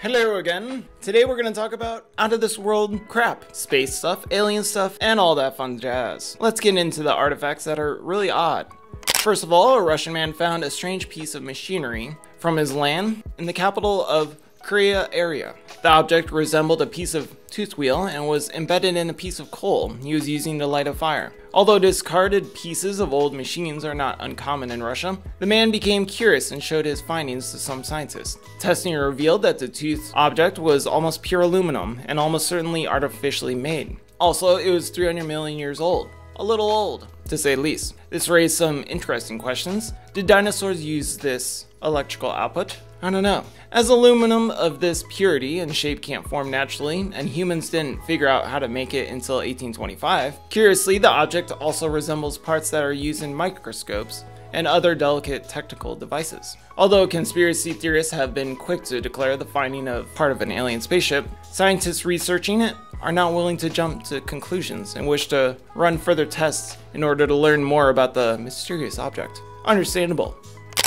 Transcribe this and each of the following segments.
Hello again. Today we're going to talk about out of this world crap, space stuff, alien stuff, and all that fun jazz. Let's get into the artifacts that are really odd. First of all, a Russian man found a strange piece of machinery from his land in the capital of Korea area. The object resembled a piece of tooth wheel and was embedded in a piece of coal he was using to light a fire. Although discarded pieces of old machines are not uncommon in Russia, the man became curious and showed his findings to some scientists. Testing revealed that the tooth object was almost pure aluminum and almost certainly artificially made. Also, it was 300 million years old. A little old, to say the least. This raised some interesting questions. Did dinosaurs use this electrical output? I don't know. As aluminum of this purity and shape can't form naturally, and humans didn't figure out how to make it until 1825, curiously, the object also resembles parts that are used in microscopes and other delicate technical devices. Although conspiracy theorists have been quick to declare the finding of part of an alien spaceship, scientists researching it are not willing to jump to conclusions and wish to run further tests in order to learn more about the mysterious object. Understandable.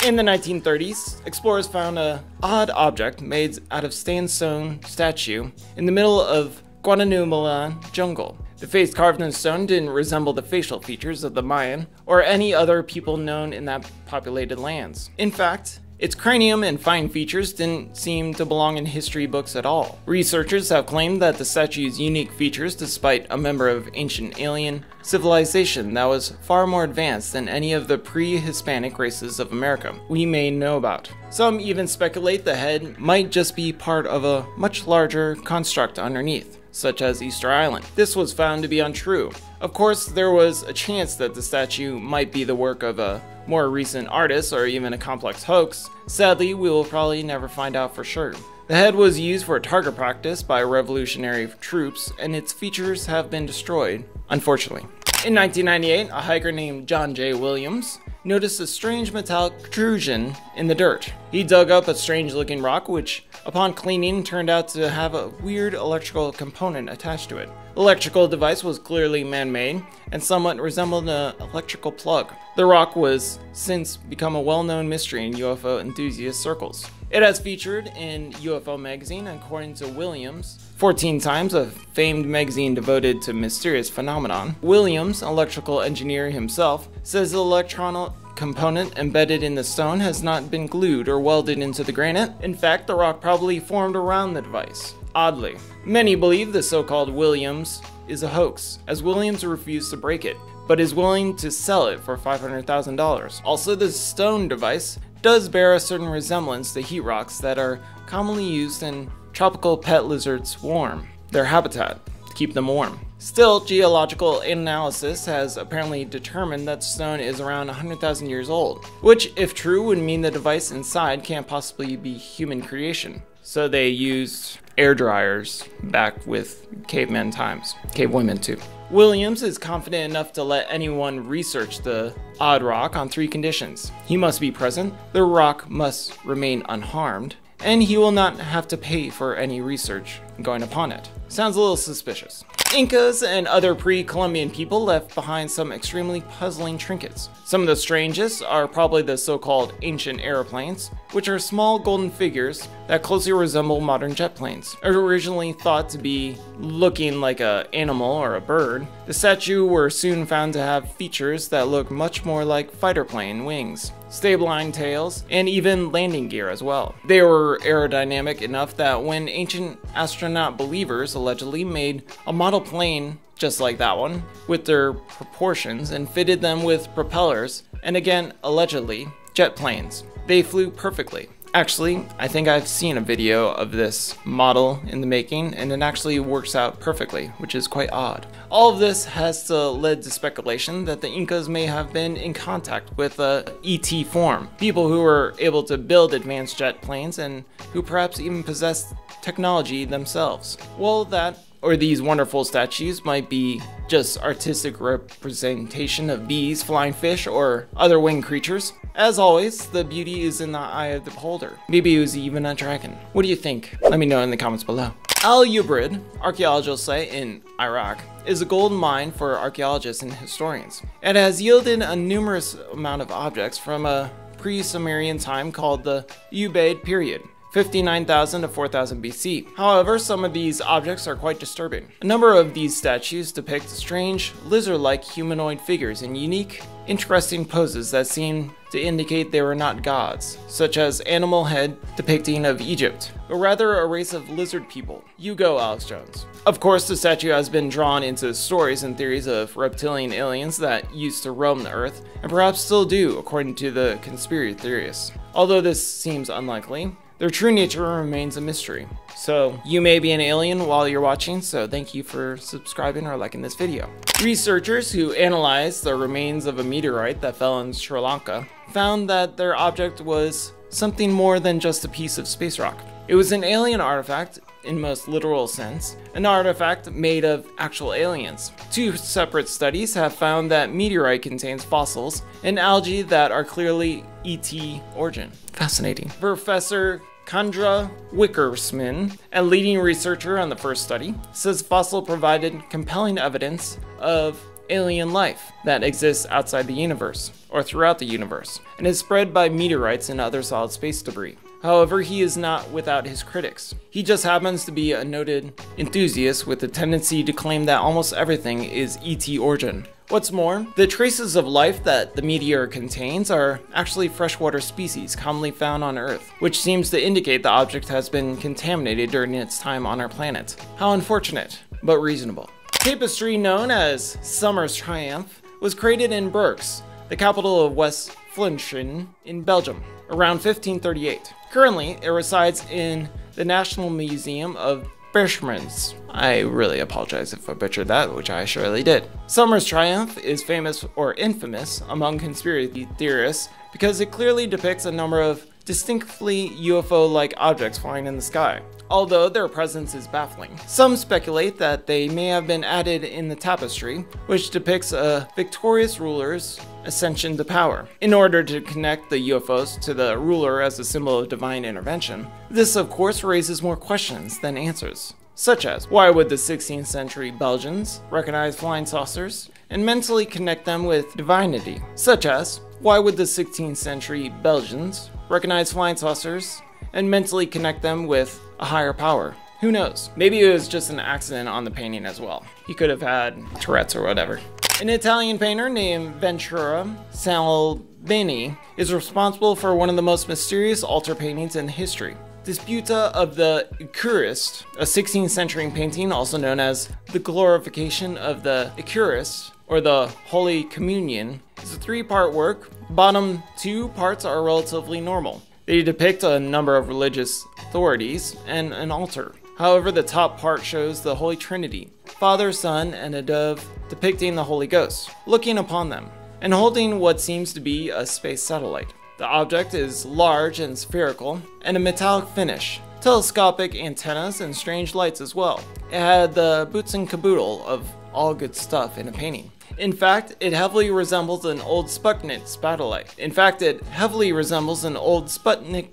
In the 1930s, explorers found an odd object made out of sandstone statue in the middle of Guananumala Jungle. The face carved in stone didn't resemble the facial features of the Mayan or any other people known in that populated lands. In fact, its cranium and fine features didn't seem to belong in history books at all. Researchers have claimed that the statue's unique features despite a member of ancient alien civilization that was far more advanced than any of the pre-Hispanic races of America we may know about. Some even speculate the head might just be part of a much larger construct underneath, such as Easter Island. This was found to be untrue. Of course, there was a chance that the statue might be the work of a more recent artist or even a complex hoax. Sadly, we will probably never find out for sure. The head was used for target practice by revolutionary troops, and its features have been destroyed, unfortunately. In 1998, a hiker named John J. Williams noticed a strange metallic protrusion in the dirt. He dug up a strange looking rock which, upon cleaning, turned out to have a weird electrical component attached to it. The electrical device was clearly man-made and somewhat resembled an electrical plug. The rock was since become a well-known mystery in UFO enthusiast circles. It has featured in UFO magazine, according to Williams, 14 times, a famed magazine devoted to mysterious phenomenon. Williams, electrical engineer himself, says the electronic component embedded in the stone has not been glued or welded into the granite. In fact, the rock probably formed around the device. Oddly, many believe the so-called Williams is a hoax, as Williams refused to break it, but is willing to sell it for $500,000. Also, the stone device does bear a certain resemblance to heat rocks that are commonly used in tropical pet lizards warm, their habitat, to keep them warm. Still, geological analysis has apparently determined that stone is around 100,000 years old, which, if true, would mean the device inside can't possibly be human creation. So they used air dryers back with caveman times, cave women too. Williams is confident enough to let anyone research the odd rock on 3 conditions. He must be present, the rock must remain unharmed, and he will not have to pay for any research going upon it. Sounds a little suspicious. Incas and other pre-Columbian people left behind some extremely puzzling trinkets. Some of the strangest are probably the so-called ancient aeroplanes, which are small golden figures that closely resemble modern jet planes. Originally thought to be looking like an animal or a bird, the statue were soon found to have features that look much more like fighter plane wings, stabilizing tails, and even landing gear as well. They were aerodynamic enough that when ancient astronaut believers allegedly made a model plane just like that one, with their proportions, and fitted them with propellers, and again, allegedly, jet planes. They flew perfectly. Actually, I think I've seen a video of this model in the making, and it actually works out perfectly, which is quite odd. All of this has led to speculation that the Incas may have been in contact with ET form, people who were able to build advanced jet planes and who perhaps even possessed technology themselves. Well, that or these wonderful statues might be just artistic representation of bees, flying fish, or other winged creatures. As always, the beauty is in the eye of the beholder. Maybe it was even a dragon. What do you think? Let me know in the comments below. Ubarid, archaeological site in Iraq, is a gold mine for archaeologists and historians. It has yielded a numerous amount of objects from a pre-Sumerian time called the Ubarid period. 59,000 to 4,000 BC. However, some of these objects are quite disturbing. A number of these statues depict strange, lizard-like humanoid figures in unique, interesting poses that seem to indicate they were not gods, such as animal head depicting of Egypt, but rather a race of lizard people. You go, Alex Jones. Of course, the statue has been drawn into stories and theories of reptilian aliens that used to roam the earth, and perhaps still do, according to the conspiracy theorists. Although this seems unlikely, their true nature remains a mystery. So, you may be an alien while you're watching, so thank you for subscribing or liking this video. Researchers who analyzed the remains of a meteorite that fell in Sri Lanka found that their object was something more than just a piece of space rock. It was an alien artifact in most literal sense, an artifact made of actual aliens. Two separate studies have found that meteorite contains fossils and algae that are clearly ET origin. Fascinating. Professor Chandra Wickersman, a leading researcher on the first study, says fossil provided compelling evidence of alien life that exists outside the universe, or throughout the universe, and is spread by meteorites and other solid space debris. However, he is not without his critics. He just happens to be a noted enthusiast with a tendency to claim that almost everything is ET origin. What's more, the traces of life that the meteor contains are actually freshwater species commonly found on Earth, which seems to indicate the object has been contaminated during its time on our planet. How unfortunate, but reasonable. Tapestry known as Summer's Triumph was created in Berks, the capital of West Flanders in Belgium, around 1538. Currently, it resides in the National Museum of Berchmans. I really apologize if I butchered that, which I surely did. Summer's Triumph is famous or infamous among conspiracy theorists because it clearly depicts a number of distinctly UFO-like objects flying in the sky, although their presence is baffling. Some speculate that they may have been added in the tapestry, which depicts a victorious ruler's ascension to power. In order to connect the UFOs to the ruler as a symbol of divine intervention, this of course raises more questions than answers. Such as, why would the 16th century Belgians recognize flying saucers and mentally connect them with divinity? Such as, why would the 16th century Belgians recognize flying saucers and mentally connect them with a higher power? Who knows? Maybe it was just an accident on the painting as well. He could have had Tourette's or whatever. An Italian painter named Ventura Salvini is responsible for one of the most mysterious altar paintings in history. Disputa of the Eucharist, a 16th century painting also known as the Glorification of the Eucharist, or the Holy Communion, is a three-part work. Bottom two parts are relatively normal. They depict a number of religious authorities and an altar. However, the top part shows the Holy Trinity, Father, Son, and a dove depicting the Holy Ghost, looking upon them, and holding what seems to be a space satellite. The object is large and spherical, and a metallic finish, telescopic antennas, and strange lights as well. It had the boots and caboodle of all good stuff in a painting. In fact, it heavily resembles an old Sputnik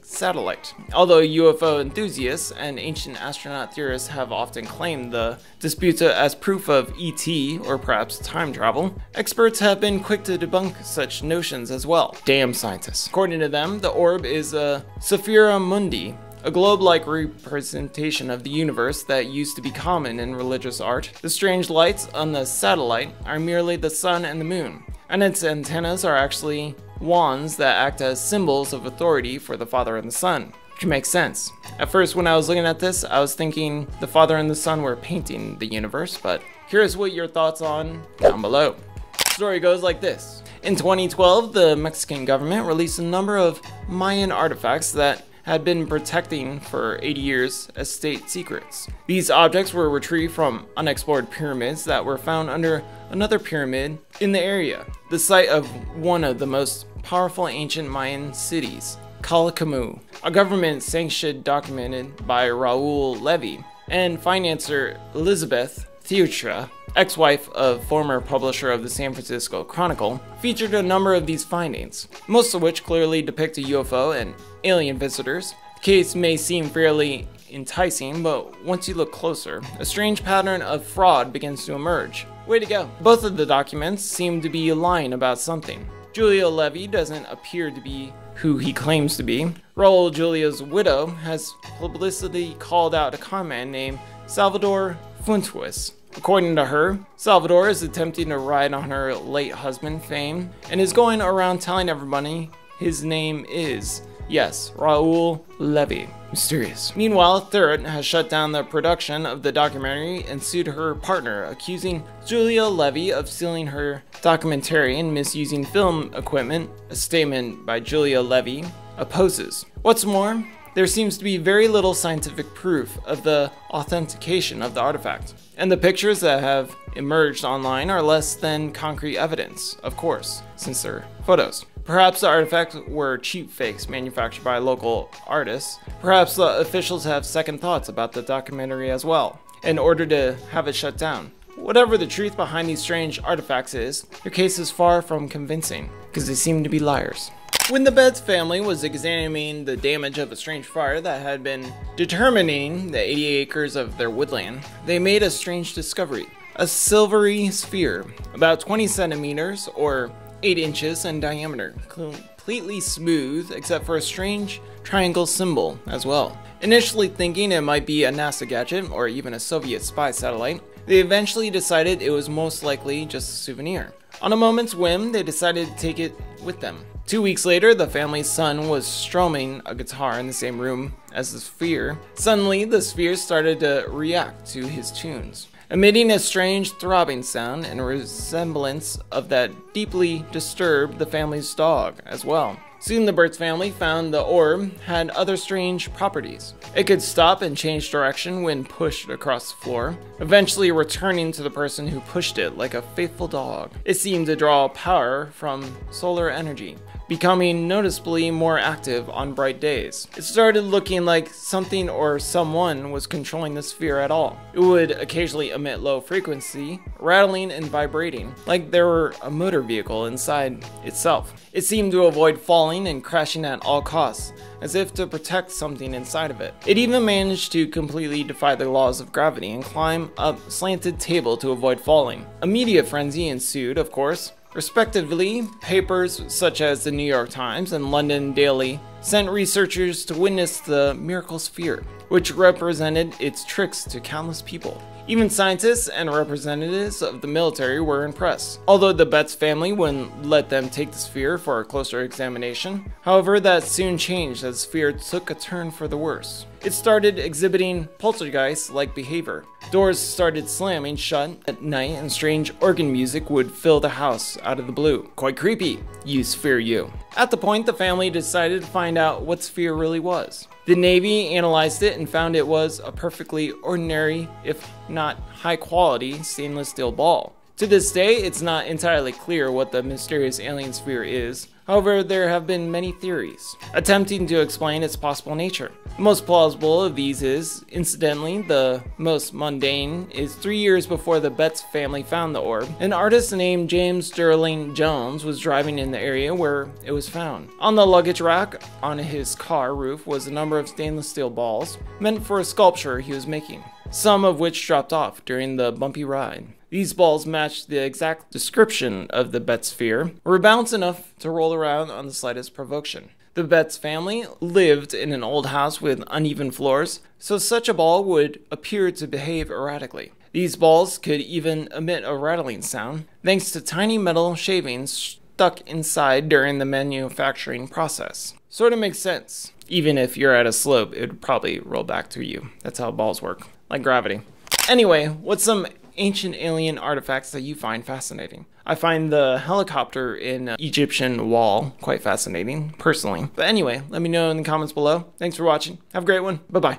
satellite. Although UFO enthusiasts and ancient astronaut theorists have often claimed the Disputa as proof of ET or perhaps time travel, experts have been quick to debunk such notions as well. Damn scientists. According to them, the orb is a Sephira Mundi, a globe-like representation of the universe that used to be common in religious art. The strange lights on the satellite are merely the sun and the moon, and its antennas are actually wands that act as symbols of authority for the Father and the Son, which makes sense. At first, when I was looking at this, I was thinking the Father and the Son were painting the universe, but here's what your thoughts on down below. The story goes like this. In 2012, the Mexican government released a number of Mayan artifacts that had been protecting for 80 years as state secrets. These objects were retrieved from unexplored pyramids that were found under another pyramid in the area, the site of one of the most powerful ancient Mayan cities, Calakmul, a government-sanctioned documented by Raul Levy and financier Elizabeth Theotra, ex-wife of former publisher of the San Francisco Chronicle, featured a number of these findings, most of which clearly depict a UFO and alien visitors. The case may seem fairly enticing, but once you look closer, a strange pattern of fraud begins to emerge. Way to go. Both of the documents seem to be lying about something. Julio Levy doesn't appear to be who he claims to be. Raul Julia's widow has publicly called out a conman named Salvador Fuentes. According to her, Salvador is attempting to ride on her late husband fame and is going around telling everybody his name is, yes, Raul Levy. Mysterious. Meanwhile, Third has shut down the production of the documentary and sued her partner, accusing Julia Levy of stealing her documentary and misusing film equipment. A statement by Julia Levy opposes. What's more, there seems to be very little scientific proof of the authentication of the artifact, and the pictures that have emerged online are less than concrete evidence, of course, since they're photos. Perhaps the artifacts were cheap fakes manufactured by local artists. Perhaps the officials have second thoughts about the documentary as well, in order to have it shut down. Whatever the truth behind these strange artifacts is, their case is far from convincing, because they seem to be liars. When the Betts family was examining the damage of a strange fire that had been determining the 80 acres of their woodland, they made a strange discovery. A silvery sphere, about 20 centimeters or 8 inches in diameter, completely smooth except for a strange triangle symbol as well. Initially thinking it might be a NASA gadget or even a Soviet spy satellite, they eventually decided it was most likely just a souvenir. On a moment's whim, they decided to take it with them. 2 weeks later, the family's son was strumming a guitar in the same room as the sphere. Suddenly, the sphere started to react to his tunes, emitting a strange throbbing sound in resemblance of that deeply disturbed the family's dog as well. Soon the Betts family found the orb had other strange properties. It could stop and change direction when pushed across the floor, eventually returning to the person who pushed it like a faithful dog. It seemed to draw power from solar energy, becoming noticeably more active on bright days. It started looking like something or someone was controlling the sphere at all. It would occasionally emit low frequency, rattling and vibrating, like there were a motor vehicle inside itself. It seemed to avoid falling and crashing at all costs, as if to protect something inside of it. It even managed to completely defy the laws of gravity and climb up a slanted table to avoid falling. A media frenzy ensued, of course. Respectively, papers such as the New York Times and London Daily sent researchers to witness the miracle sphere, which represented its tricks to countless people. Even scientists and representatives of the military were impressed, although the Betts family wouldn't let them take the sphere for a closer examination. However, that soon changed as the sphere took a turn for the worse. It started exhibiting poltergeist-like behavior. Doors started slamming shut at night and strange organ music would fill the house out of the blue. Quite creepy, you sphere you. At the point, the family decided to find out what sphere really was. The Navy analyzed it and found it was a perfectly ordinary, if not high-quality, stainless steel ball. To this day, it's not entirely clear what the mysterious alien sphere is. However, there have been many theories attempting to explain its possible nature. The most plausible of these is, incidentally, the most mundane, is 3 years before the Betts family found the orb. An artist named James Sterling Jones was driving in the area where it was found. On the luggage rack on his car roof was a number of stainless steel balls meant for a sculpture he was making, some of which dropped off during the bumpy ride. These balls matched the exact description of the Betts sphere, were balanced enough to roll around on the slightest provocation. The Betts family lived in an old house with uneven floors, so such a ball would appear to behave erratically. These balls could even emit a rattling sound, thanks to tiny metal shavings stuck inside during the manufacturing process. Sort of makes sense. Even if you're at a slope, it would probably roll back to you. That's how balls work, like gravity. Anyway, what's some ancient alien artifacts that you find fascinating? I find the helicopter in Egyptian wall quite fascinating, personally. But anyway, let me know in the comments below. Thanks for watching. Have a great one. Bye-bye.